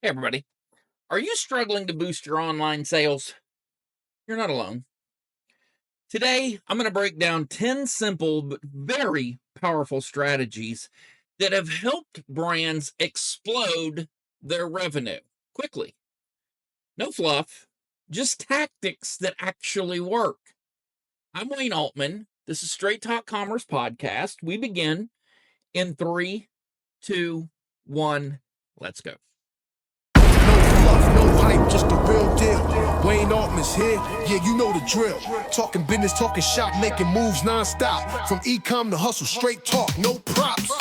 Hey, everybody. Are you struggling to boost your online sales? You're not alone. Today, I'm going to break down 10 simple but very powerful strategies that have helped brands explode their revenue quickly. No fluff, just tactics that actually work. I'm Wayne Altman. This is Straight Talk Commerce Podcast. We begin in 3, 2, 1. Let's go. No hype, just the real deal. Wayne Altman's here, yeah, you know the drill. Talking business, talking shop, making moves non-stop. From e-com to hustle, straight talk, no props.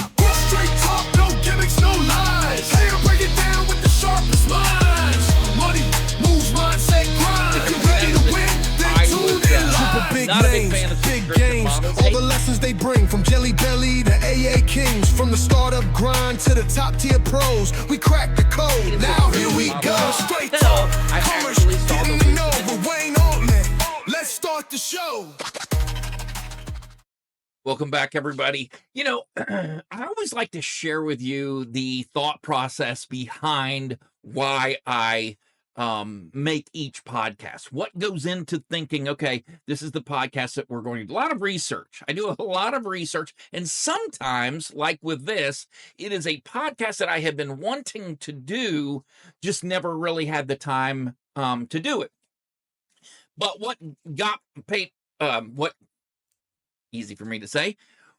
Straight talk, no gimmicks, no lies. Hey, I'll break it down with the sharpest minds. Money, moves, mindset, grind. If you're ready to win, then tune in live. Big names, big games, all the lessons they bring. From Jelly Belly to AA Kings. From the startup grind to the top tier pros. We crack the code, now here we go. Straight talk, commerce, getting to know with Wayne Altman. Let's start the show. Welcome back, everybody. You know, I always like to share with you the thought process behind why I make each podcast. What goes into thinking, okay, this is the podcast that we're going to do. A lot of research. I do a lot of research. And sometimes, like with this, it is a podcast that I have been wanting to do, just never really had the time to do it. But what got paid, easy for me to say.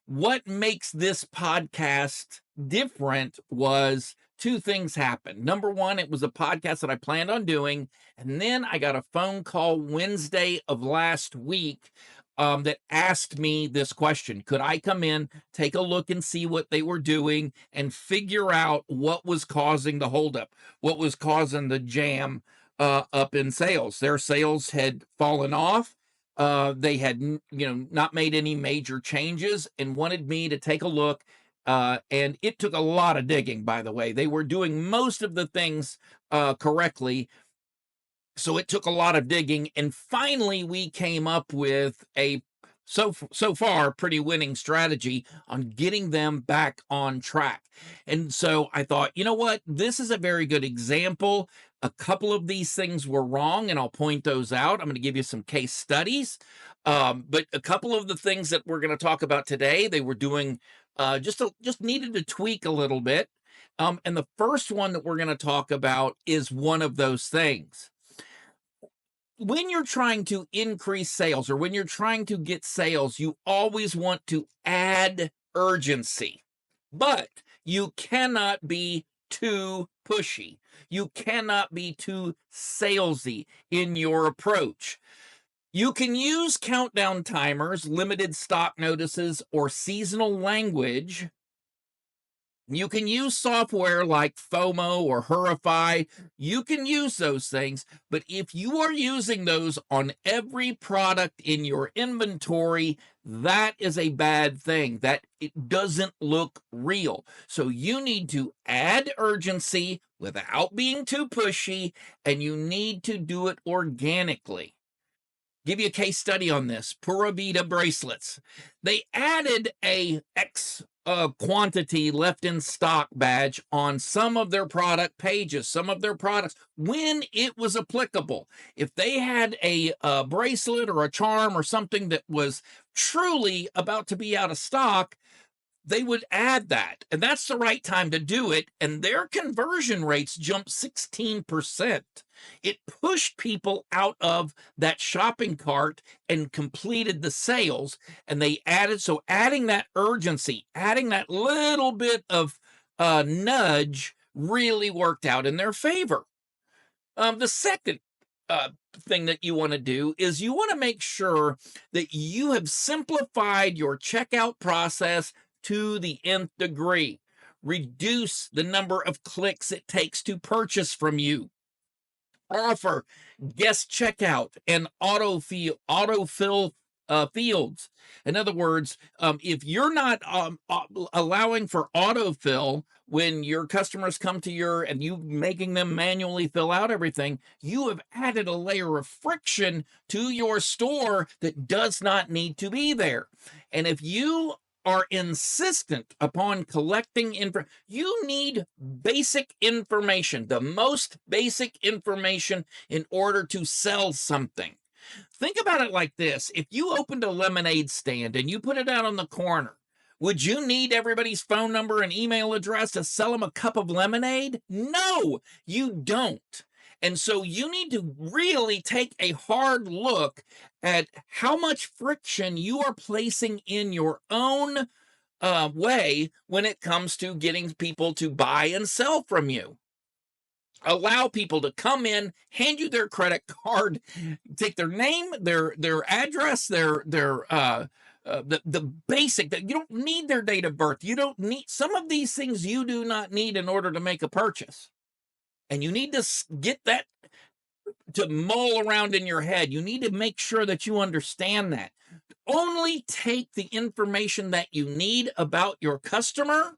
What makes this podcast different was two things happened. Number one, it was a podcast that I planned on doing. And then I got a phone call Wednesday of last week that asked me this question. Could I come in, take a look and see what they were doing and figure out what was causing the holdup, what was causing the jam up in sales? Their sales had fallen off. They had, not made any major changes and wanted me to take a look. And it took a lot of digging, by the way. They were doing most of the things correctly. So it took a lot of digging. And finally, we came up with a so far pretty winning strategy on getting them back on track. And so I thought, you know what? This is a very good example. A couple of these things were wrong, and I'll point those out. I'm going to give you some case studies. But a couple of the things that we're going to talk about today, they were doing just needed to tweak a little bit. And the first one that we're going to talk about is one of those things. When you're trying to increase sales or when you're trying to get sales, you always want to add urgency, but you cannot be too pushy. You cannot be too salesy in your approach. You can use countdown timers, limited stock notices, or seasonal language. You can use software like FOMO or Hurify. You can use those things, but if you are using those on every product in your inventory, that is a bad thing. That it doesn't look real. So you need to add urgency without being too pushy, and you need to do it organically. Give you a case study on this. Pura Vida bracelets. They added a X quantity left in stock badge on some of their product pages, some of their products, when it was applicable. If they had a bracelet or a charm or something that was truly about to be out of stock, they would add that. And that's the right time to do it. And their conversion rates jumped 16%. It pushed people out of that shopping cart and completed the sales. And they adding that urgency, adding that little bit of nudge really worked out in their favor. The second thing that you want to do is you want to make sure that you have simplified your checkout process to the nth degree. Reduce the number of clicks it takes to purchase from you. Offer guest checkout and autofill fields. In other words, if you're not allowing for autofill when your customers come to and you making them manually fill out everything, you have added a layer of friction to your store that does not need to be there. And if you are insistent upon collecting info. You need basic information, the most basic information in order to sell something. Think about it like this. If you opened a lemonade stand and you put it out on the corner, would you need everybody's phone number and email address to sell them a cup of lemonade? No, you don't. And so you need to really take a hard look at how much friction you are placing in your own way when it comes to getting people to buy and sell from you. Allow people to come in, hand you their credit card, take their name, their address, the basic, that you don't need their date of birth. You don't need some of these things. You do not need in order to make a purchase, and you need to get that to mull around in your head. You need to make sure that you understand that. Only take the information that you need about your customer.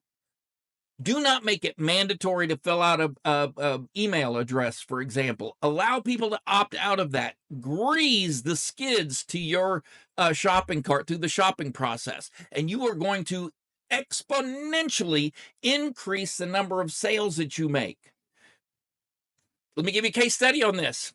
Do not make it mandatory to fill out a email address, for example. Allow people to opt out of that. Grease the skids to your shopping cart through the shopping process, and you are going to exponentially increase the number of sales that you make. Let me give you a case study on this.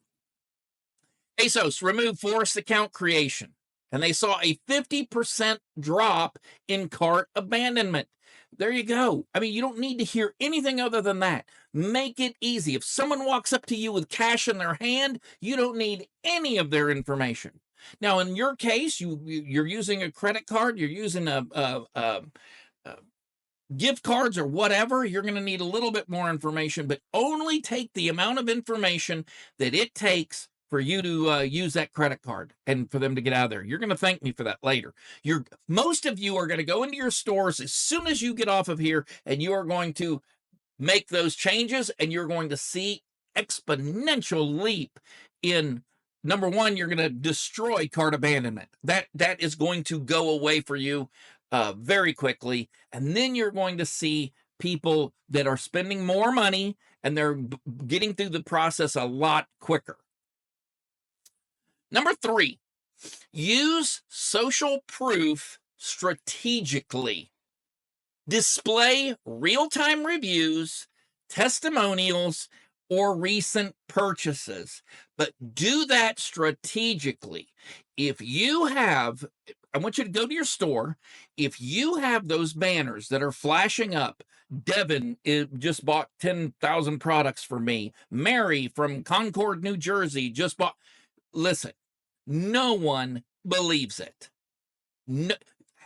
ASOS removed forced account creation, and they saw a 50% drop in cart abandonment. There you go. I mean, you don't need to hear anything other than that. Make it easy. If someone walks up to you with cash in their hand, you don't need any of their information. Now, in your case, you're using a credit card, you're using a gift cards or whatever, you're going to need a little bit more information, but only take the amount of information that it takes for you to use that credit card and for them to get out of there. You're going to thank me for that later. Most of you are going to go into your stores as soon as you get off of here, and you are going to make those changes, and you're going to see exponential leap in, number one, you're going to destroy cart abandonment. That is going to go away for you very quickly. And then you're going to see people that are spending more money, and they're getting through the process a lot quicker. Number 3, use social proof strategically. Display real-time reviews, testimonials, or recent purchases, but do that strategically. If you have, I want you to go to your store. If you have those banners that are flashing up, Devin just bought 10,000 products for me. Mary from Concord, New Jersey just bought. Listen, no one believes it. No,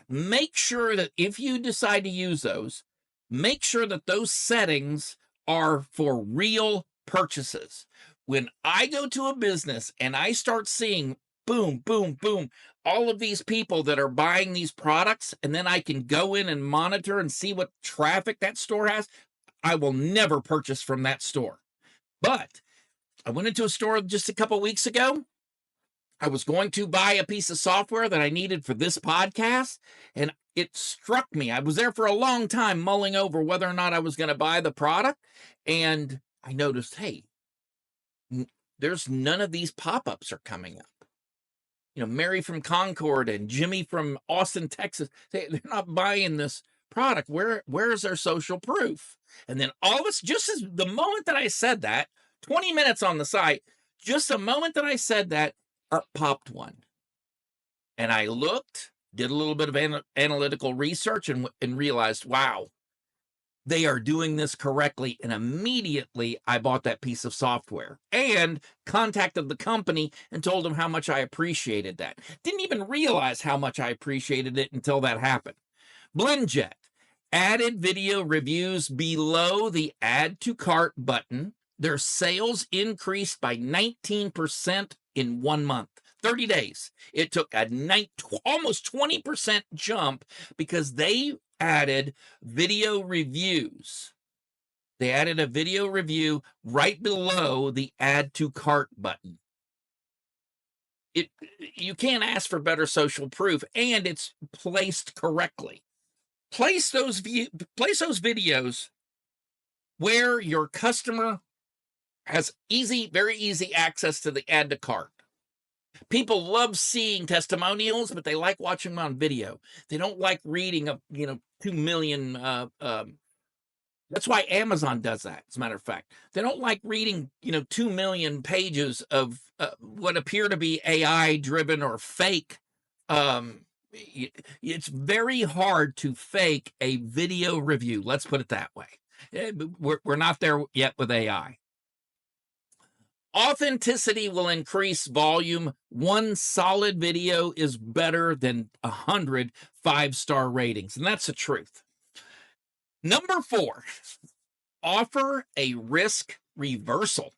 make sure that if you decide to use those, make sure that those settings are for real purchases. When I go to a business and I start seeing boom, boom, boom, all of these people that are buying these products, and then I can go in and monitor and see what traffic that store has, I will never purchase from that store. But I went into a store just a couple weeks ago. I was going to buy a piece of software that I needed for this podcast, and it struck me. I was there for a long time mulling over whether or not I was going to buy the product, and I noticed, hey, there's none of these pop-ups are coming up. You know, Mary from Concord and Jimmy from Austin, Texas, they're not buying this product. Where is their social proof? And then all of us, just as the moment that I said that, 20 minutes on the site, just the moment that I said that, up popped one. And I looked, did a little bit of analytical research, and realized, wow, they are doing this correctly. And immediately I bought that piece of software and contacted the company and told them how much I appreciated that. Didn't even realize how much I appreciated it until that happened. BlendJet added video reviews below the add to cart button. Their sales increased by 19% in 1 month, 30 days. It took a almost 20% jump because they added video reviews. They added a video review right below the add to cart button. You can't ask for better social proof, and it's placed correctly. Place those videos where your customer has very easy access to the add to cart. People love seeing testimonials, but they like watching them on video. They don't like reading a 2 million. That's why Amazon does that. As a matter of fact, they don't like reading 2 million pages of what appear to be AI driven or fake. It's very hard to fake a video review. Let's put it that way. We're not there yet with AI. Authenticity will increase volume. One solid video is better than 100 5-star ratings, and that's the truth. Number 4, offer a risk reversal.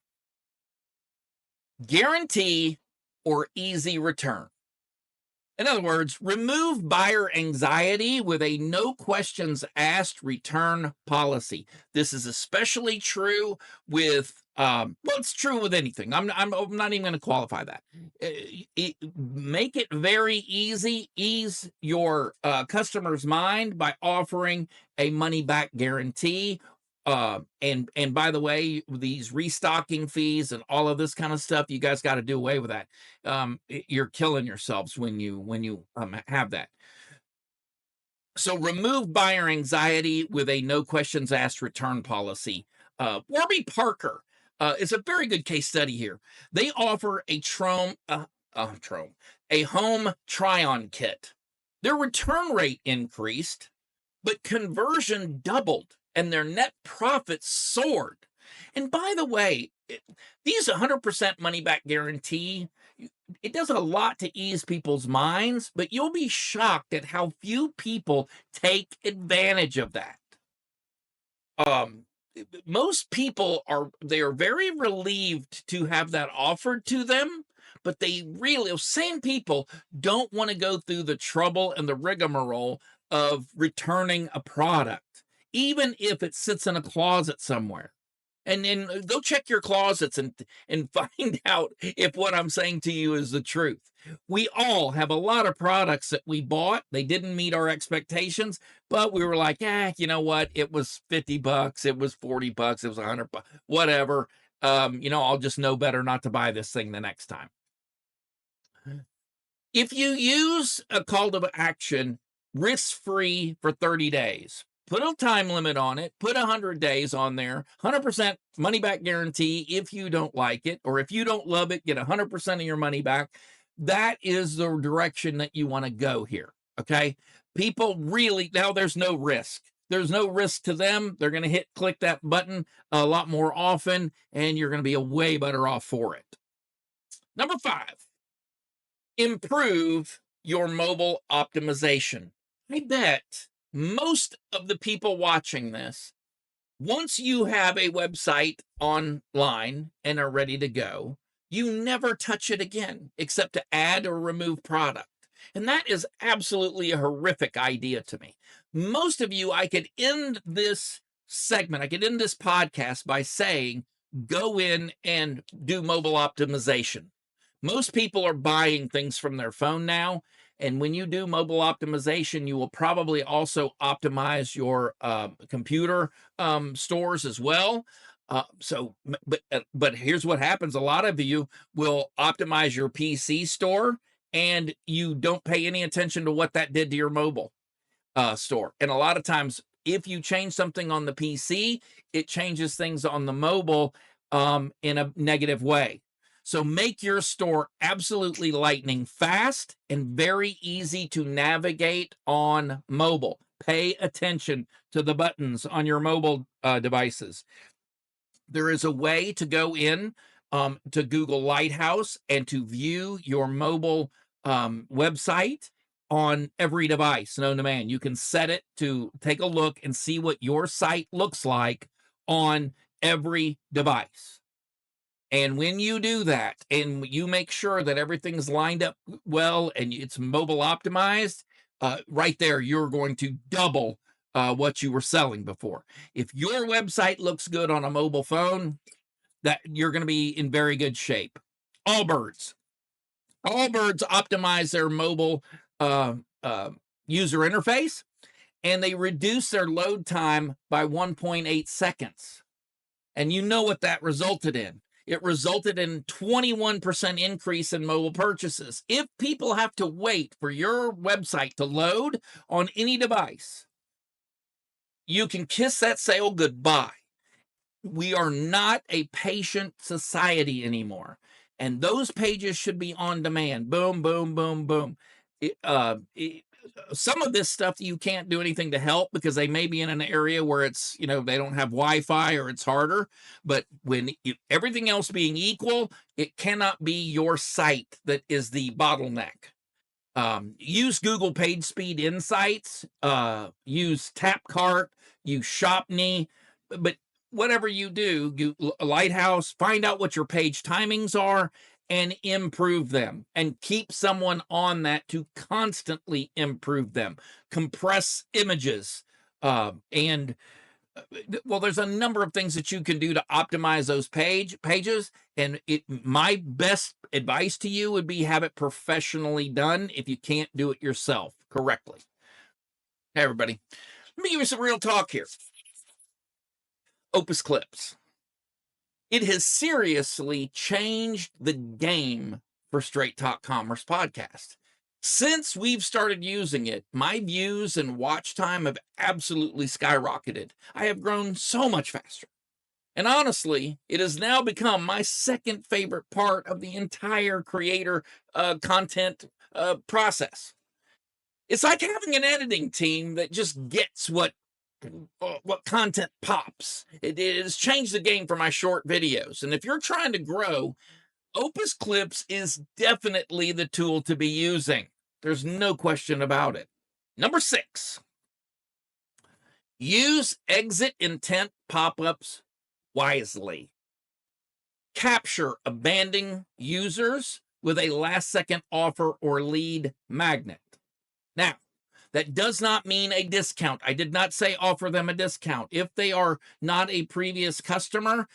Guarantee or easy return. In other words, remove buyer anxiety with a no questions asked return policy. This is especially true with, it's true with anything. I'm not even going to qualify that. Make it very easy. Ease your customer's mind by offering a money back guarantee. And by the way, these restocking fees and all of this kind of stuff, you guys got to do away with that. You're killing yourselves when you have that. So remove buyer anxiety with a no questions asked return policy. Warby Parker is a very good case study here. They offer a home try-on kit. Their return rate increased, but conversion doubled and their net profits soared. And by the way, these 100% money back guarantee, it does a lot to ease people's minds, but you'll be shocked at how few people take advantage of that. Most people are very relieved to have that offered to them, but same people don't want to go through the trouble and the rigmarole of returning a product, even if it sits in a closet somewhere. And then go check your closets and find out if what I'm saying to you is the truth. We all have a lot of products that we bought. They didn't meet our expectations, but we were like, you know what? It was $50. It was $40. It was $100, whatever. I'll just know better not to buy this thing the next time. If you use a call to action risk-free for 30 days, put a time limit on it, put 100 days on there, 100% money back guarantee if you don't like it, or if you don't love it, get 100% of your money back. That is the direction that you want to go here, okay? People really, now there's no risk. There's no risk to them. They're going to click that button a lot more often, and you're going to be way better off for it. Number 5, improve your mobile optimization. I bet most of the people watching this, once you have a website online and are ready to go, you never touch it again except to add or remove product. And that is absolutely a horrific idea to me. Most of you, I could end this segment, I could end this podcast by saying, go in and do mobile optimization. Most people are buying things from their phone now. And when you do mobile optimization, you will probably also optimize your computer stores as well. But here's what happens. A lot of you will optimize your PC store and you don't pay any attention to what that did to your mobile store. And a lot of times, if you change something on the PC, it changes things on the mobile in a negative way. So make your store absolutely lightning fast and very easy to navigate on mobile. Pay attention to the buttons on your mobile devices. There is a way to go in to Google Lighthouse and to view your mobile website on every device known to man. You can set it to take a look and see what your site looks like on every device. And when you do that and you make sure that everything's lined up well and it's mobile optimized, right there, you're going to double what you were selling before. If your website looks good on a mobile phone, that you're going to be in very good shape. Allbirds optimize their mobile user interface, and they reduce their load time by 1.8 seconds. And you know what that resulted in. It resulted in 21% increase in mobile purchases. If people have to wait for your website to load on any device, you can kiss that sale goodbye. We are not a patient society anymore. And those pages should be on demand. Boom, boom, boom, boom. Some of this stuff you can't do anything to help because they may be in an area where it's, they don't have Wi-Fi or it's harder. But everything else being equal, it cannot be your site that is the bottleneck. Use Google PageSpeed Insights, use TapCart, use Shopney, but whatever you do, Lighthouse, find out what your page timings are and improve them, and keep someone on that to constantly improve them. Compress images, and well, there's a number of things that you can do to optimize those pages. And my best advice to you would be have it professionally done if you can't do it yourself correctly. Hey, everybody, let me give you some real talk here. Opus Clips. It has seriously changed the game for Straight Talk Commerce Podcast. Since we've started using it, my views and watch time have absolutely skyrocketed. I have grown so much faster. And honestly, it has now become my second favorite part of the entire creator content process. It's like having an editing team that just gets what content pops. It has changed the game for my short videos. And if you're trying to grow, Opus Clips is definitely the tool to be using. There's no question about it. Number 6, use exit intent pop-ups wisely. Capture abandoned users with a last-second offer or lead magnet. Now, that does not mean a discount. I did not say offer them a discount. If they are not a previous customer,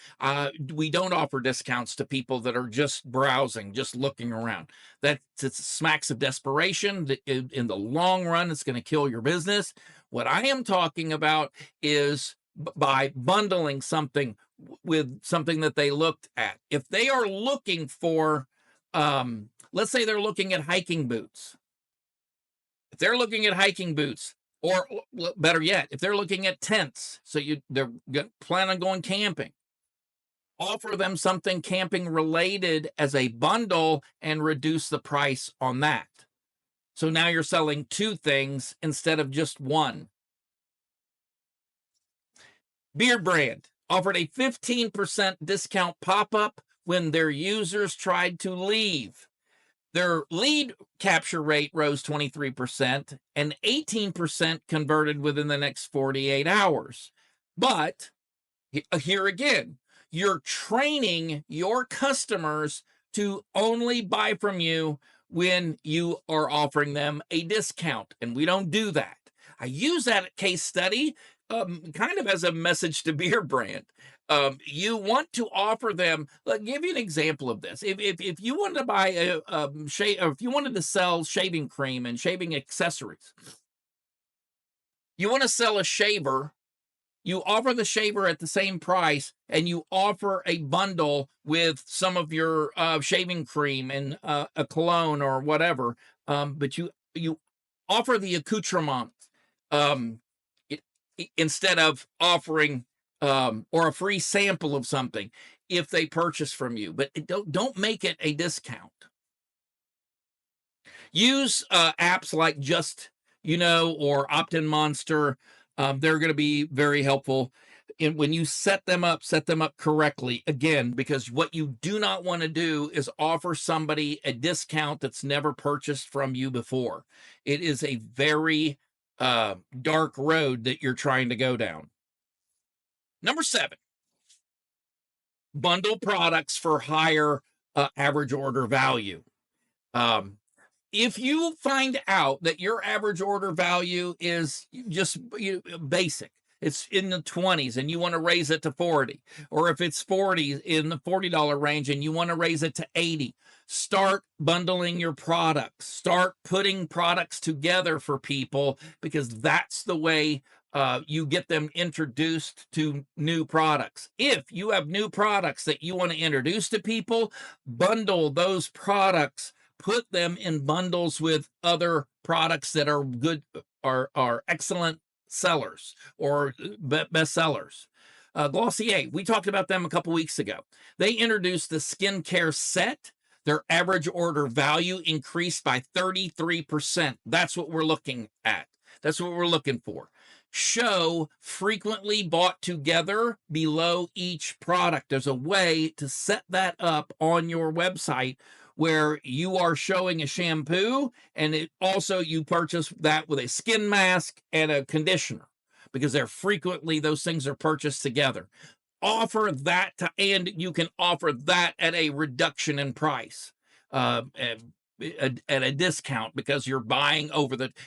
we don't offer discounts to people that are just browsing, just looking around. That smacks of desperation. In the long run, it's going to kill your business. What I am talking about is by bundling something with something that they looked at. If they are looking for, let's say they're looking at hiking boots. If they're looking at hiking boots, or better yet, if they're looking at tents, so they're planning on going camping, offer them something camping related as a bundle and reduce the price on that. So now you're selling 2 things instead of just one. Beard Brand offered a 15% discount pop-up when their users tried to leave. Their lead capture rate rose 23% and 18% converted within the next 48 hours. But here again, you're training your customers to only buy from you when you are offering them a discount, and we don't do that. I use that case study kind of as a message to Beer Brand. You want to offer them. I'll give you an example of this. If you wanted to buy if you wanted to sell shaving cream and shaving accessories, you want to sell a shaver. You offer the shaver at the same price, and you offer a bundle with some of your shaving cream and a cologne or whatever. But you offer the accoutrement instead of offering or a free sample of something if they purchase from you. But don't make it a discount. Use apps like Just or Opt-in Monster. They're going to be very helpful. And when you set them up correctly, again, because what you do not want to do is offer somebody a discount that's never purchased from you before. It is a very dark road that you're trying to go down. Number 7, bundle products for higher average order value. If you find out that your average order value is just basic, it's in the 20s and you want to raise it to 40, or if it's 40 in the $40 range and you want to raise it to 80, start bundling your products, start putting products together for people, because that's the way you get them introduced to new products. If you have new products that you want to introduce to people, bundle those products, put them in bundles with other products that are good, are excellent sellers or best sellers. Glossier, we talked about them a couple weeks ago. They introduced the skincare set. Their average order value increased by 33%. That's what we're looking at. That's what we're looking for. Show frequently bought together below each product. There's a way to set that up on your website where you are showing a shampoo, and it also you purchase that with a skin mask and a conditioner, because they're frequently, those things are purchased together. Offer that and you can offer that at a reduction in price, at a discount, because you're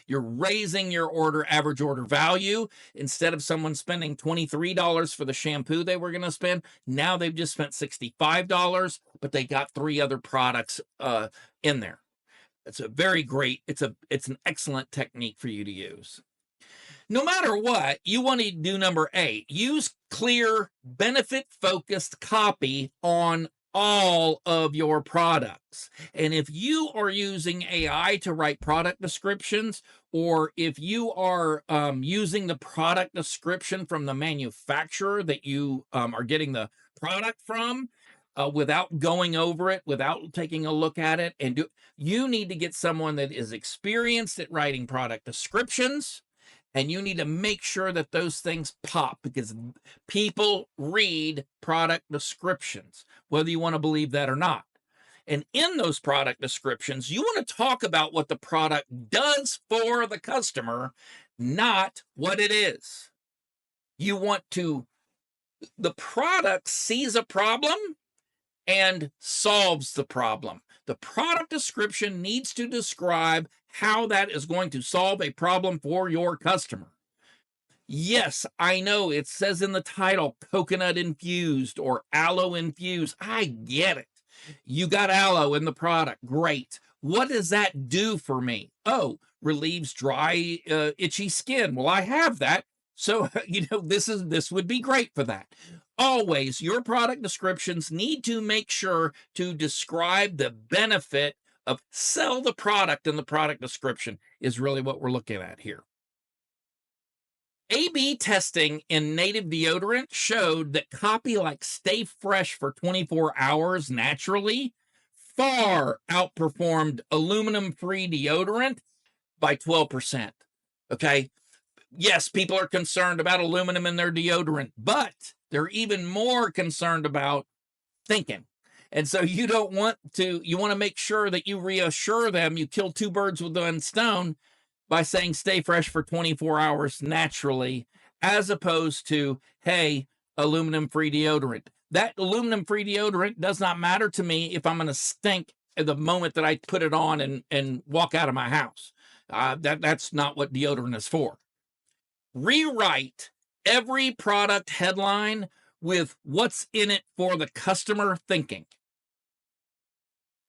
you're raising your average order value. Instead of someone spending $23 for the shampoo they were going to spend, now they've just spent $65, but they got 3 other products in there. It's a very great, it's an excellent technique for you to use. No matter what, you want to do number 8. Use clear, benefit-focused copy on all of your products. And if you are using AI to write product descriptions, or if you are using the product description from the manufacturer that you are getting the product from, without going over it, without taking a look at it, you need to get someone that is experienced at writing product descriptions. And you need to make sure that those things pop, because people read product descriptions, whether you want to believe that or not. And in those product descriptions, you want to talk about what the product does for the customer, not what it is. You want the product sees a problem and solves the problem. The product description needs to describe how that is going to solve a problem for your customer. Yes, I know it says in the title coconut infused or aloe infused. I get it. You got aloe in the product. Great. What does that do for me? Oh, relieves dry, itchy skin. Well, I have that. So, this would be great for that. Always, your product descriptions need to make sure to describe the benefit of sell the product in the product description is really what we're looking at here. A/B testing in native deodorant showed that copy like stay fresh for 24 hours naturally far outperformed aluminum-free deodorant by 12%. Okay. Yes, people are concerned about aluminum in their deodorant, but they're even more concerned about thinking. And so you want to make sure that you reassure them, you kill 2 birds with one stone by saying stay fresh for 24 hours naturally, as opposed to, hey, aluminum-free deodorant. That aluminum-free deodorant does not matter to me if I'm going to stink at the moment that I put it on and walk out of my house. That's not what deodorant is for. Rewrite every product headline with what's in it for the customer thinking.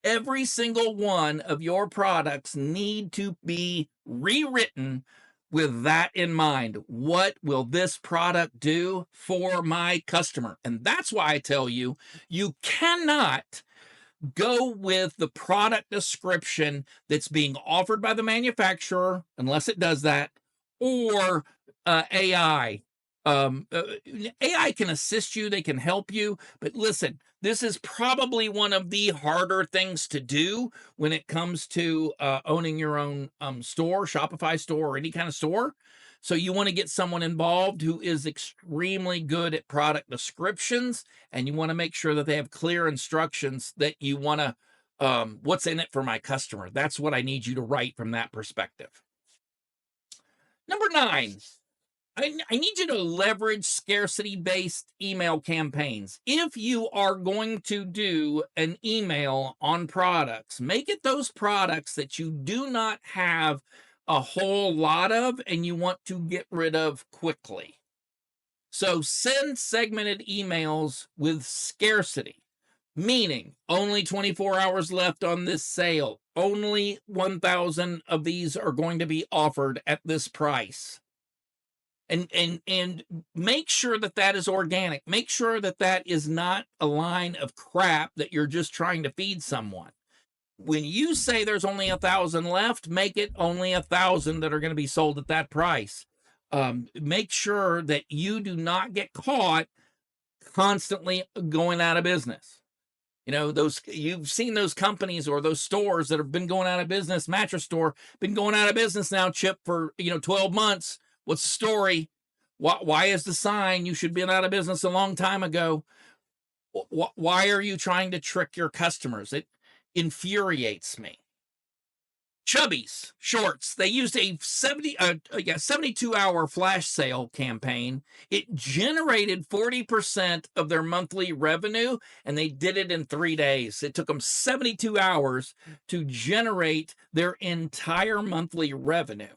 Every single one of your products need to be rewritten with that in mind. What will this product do for my customer? And that's why I tell you, you cannot go with the product description that's being offered by the manufacturer, unless it does that, or AI. AI can assist you, they can help you, but listen, this is probably one of the harder things to do when it comes to owning your own store, Shopify store, or any kind of store. So you want to get someone involved who is extremely good at product descriptions, and you want to make sure that they have clear instructions that you want to, what's in it for my customer. That's what I need you to write from that perspective. Number 9, I need you to leverage scarcity-based email campaigns. If you are going to do an email on products, make it those products that you do not have a whole lot of and you want to get rid of quickly. So send segmented emails with scarcity, meaning only 24 hours left on this sale. Only 1,000 of these are going to be offered at this price. And make sure that that is organic. Make sure that that is not a line of crap that you're just trying to feed someone. When you say there's only 1,000 left, make it only 1,000 that are going to be sold at that price. Make sure that you do not get caught constantly going out of business. You know, those, you've seen those companies or those stores that have been going out of business. Mattress store been going out of business now, Chip, for 12 months. What's the story? Why is the sign you should be out of business a long time ago? Why are you trying to trick your customers? It infuriates me. Chubbies shorts, they used a 72-hour flash sale campaign. It generated 40% of their monthly revenue, and they did it in 3 days. It took them 72 hours to generate their entire monthly revenue,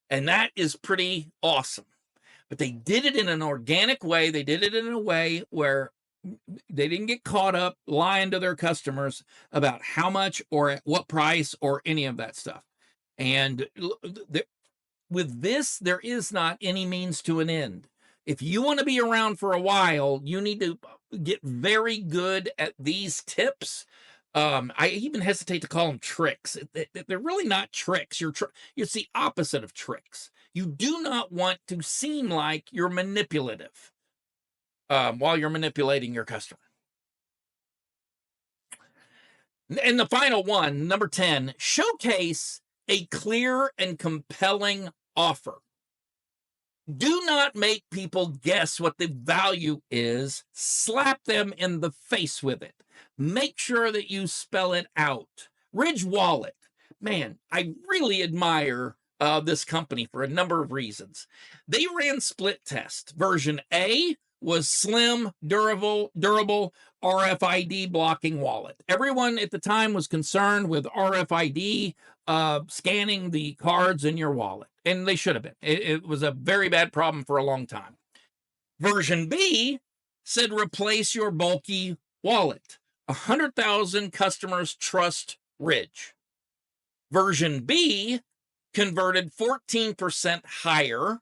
and that is pretty awesome. But they did it in an organic way. They did it in a way where they didn't get caught up lying to their customers about how much or at what price or any of that stuff. And with this, there is not any means to an end. If you want to be around for a while, you need to get very good at these tips. I even hesitate to call them tricks. They're really not tricks. It's the opposite of tricks. You do not want to seem like you're manipulative while you're manipulating your customer. And the final one, number 10, showcase a clear and compelling offer. Do not make people guess what the value is. Slap them in the face with it. Make sure that you spell it out. Ridge Wallet, man, I really admire this company for a number of reasons. They ran split test. Version A was slim, durable RFID blocking wallet. Everyone at the time was concerned with RFID scanning the cards in your wallet, and they should have been. It was a very bad problem for a long time. Version B said replace your bulky wallet. 100,000 customers trust Ridge. Version B converted 14% higher.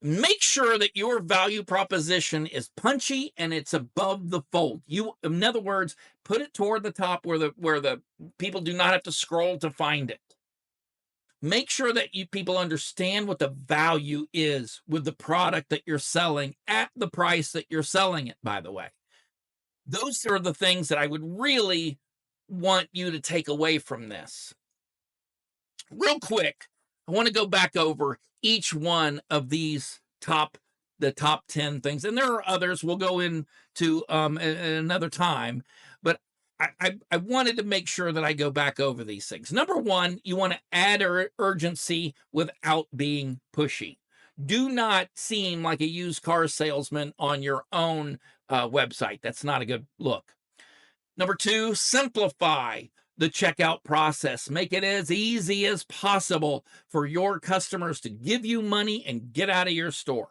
Make sure that your value proposition is punchy and it's above the fold. In other words, put it toward the top where the people do not have to scroll to find it. Make sure that people understand what the value is with the product that you're selling at the price that you're selling it, by the way. Those are the things that I would really want you to take away from this. Real quick, I want to go back over each one of these the top 10 things. And there are others we'll go into another time. But I wanted to make sure that I go back over these things. Number one, you want to add urgency without being pushy. Do not seem like a used car salesman on your own website. That's not a good look. Number two, simplify the checkout process. Make it as easy as possible for your customers to give you money and get out of your store.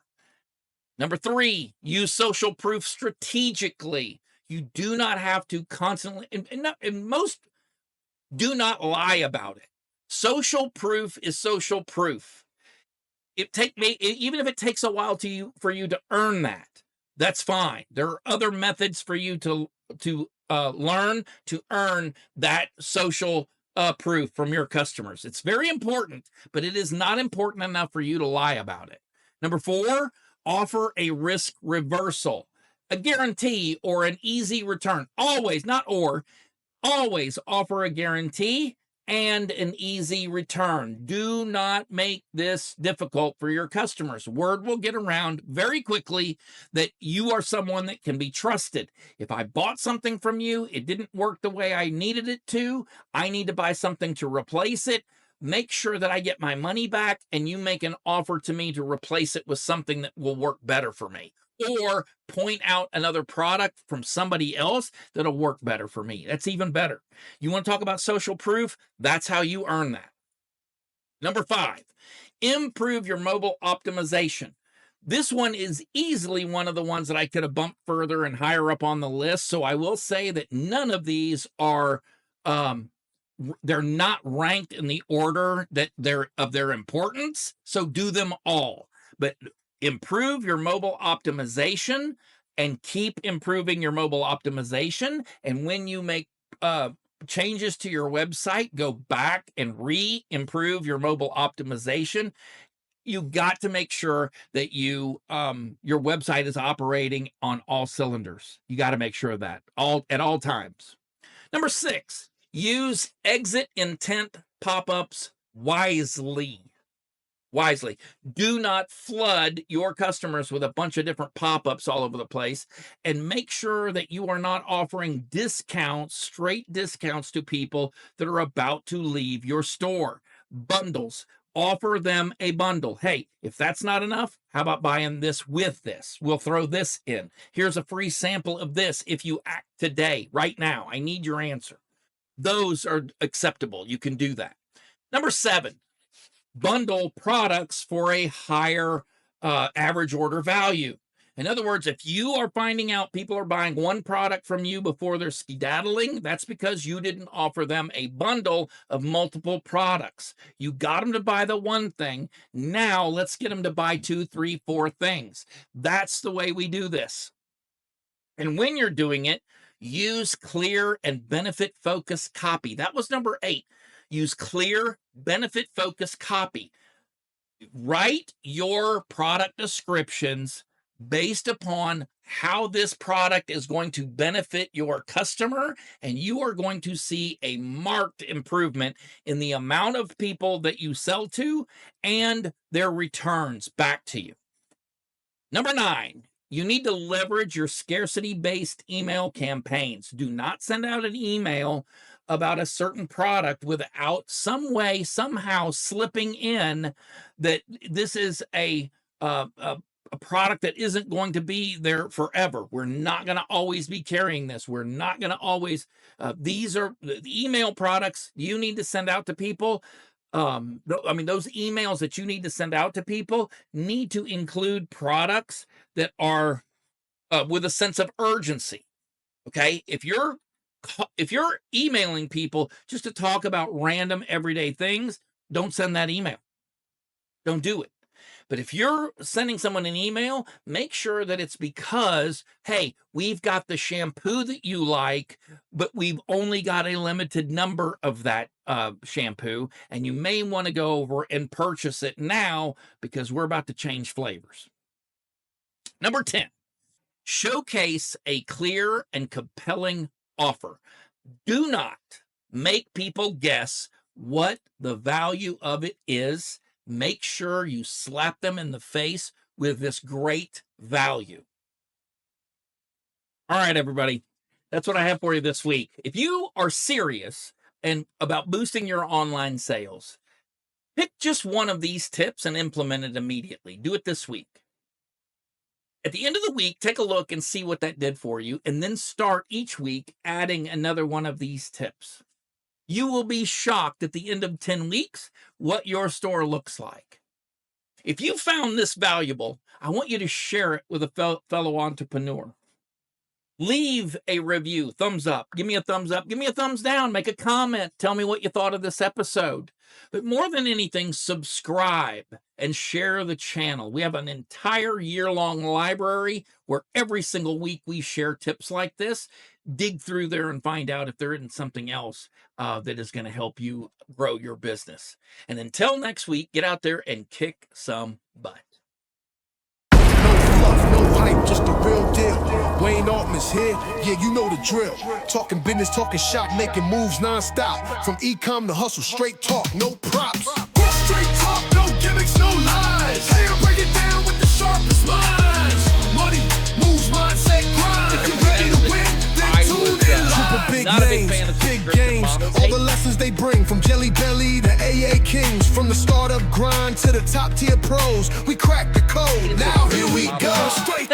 Number three, use social proof strategically. You do not have to constantly, and most do not lie about it. Social proof is social proof. Even if it takes a while for you to earn that, that's fine. There are other methods for you to learn to earn that social proof from your customers. It's very important, but it is not important enough for you to lie about it. Number four, offer a risk reversal, a guarantee or an easy return. Always, not or, always offer a guarantee and an easy return. Do not make this difficult for your customers. Word will get around very quickly that you are someone that can be trusted. If I bought something from you, it didn't work the way I needed it to, I need to buy something to replace it. Make sure that I get my money back and you make an offer to me to replace it with something that will work better for me. Or point out another product from somebody else that'll work better for me. That's even better. You want to talk about social proof? That's how you earn that. Number five, improve your mobile optimization. This one is easily one of the ones that I could have bumped further and higher up on the list. So I will say that none of these are, they're not ranked in the order that they're of their importance. So do them all, but improve your mobile optimization and keep improving your mobile optimization. And when you make changes to your website, go back and improve your mobile optimization. You got to make sure that your website is operating on all cylinders. You got to make sure of that at all times. Number 6, use exit intent pop-ups wisely. Do not flood your customers with a bunch of different pop-ups all over the place, and make sure that you are not offering straight discounts to people that are about to leave your store. Bundles. Offer them a bundle. Hey, if that's not enough, how about buying this with this? We'll throw this in. Here's a free sample of this if you act today, right now. I need your answer. Those are acceptable. You can do that. Number 7, bundle products for a higher average order value. In other words, if you are finding out people are buying one product from you before they're skedaddling, that's because you didn't offer them a bundle of multiple products. You got them to buy the one thing. Now let's get them to buy 2, 3, 4 things. That's the way we do this. And when you're doing it, use clear and benefit-focused copy. That was number 8. Use clear, benefit-focused copy. Write your product descriptions based upon how this product is going to benefit your customer, and you are going to see a marked improvement in the amount of people that you sell to and their returns back to you. Number 9, you need to leverage your scarcity-based email campaigns. Do not send out an email about a certain product without some way, somehow slipping in that this is a product that isn't going to be there forever. We're not going to always be carrying this. We're not going to always, these are the email products you need to send out to people. I mean, those emails that you need to send out to people need to include products that are with a sense of urgency. Okay. If you're emailing people just to talk about random everyday things, don't send that email. Don't do it. But if you're sending someone an email, make sure that it's because, hey, we've got the shampoo that you like, but we've only got a limited number of that shampoo, and you may want to go over and purchase it now because we're about to change flavors. Number 10, showcase a clear and compelling offer. Do not make people guess what the value of it is. Make sure you slap them in the face with this great value. All right, everybody. That's what I have for you this week. If you are serious and about boosting your online sales, pick just one of these tips and implement it immediately. Do it this week. At the end of the week, take a look and see what that did for you, and then start each week adding another one of these tips. You will be shocked at the end of 10 weeks what your store looks like. If you found this valuable, I want you to share it with a fellow entrepreneur. Leave a review, thumbs up. Give me a thumbs up. Give me a thumbs down. Make a comment. Tell me what you thought of this episode. But more than anything, subscribe and share the channel. We have an entire year-long library where every single week we share tips like this. Dig through there and find out if there isn't something else that is going to help you grow your business. And until next week, get out there and kick some butt. No hype, just the real deal. Wayne Altman's here, yeah, you know the drill. Talking business, talking shop, making moves non-stop. From e-com to hustle, straight talk, no props. Straight talk, no gimmicks, no lies. Hey, I break it down with the sharpest minds. Money moves, mindset, grind. If you're ready to win, then tune in. Triple big names, big games. All the lessons they bring, from Jelly Belly to AA Kings. From the startup grind to the top tier pros, we crack the code. Now here we go. Straight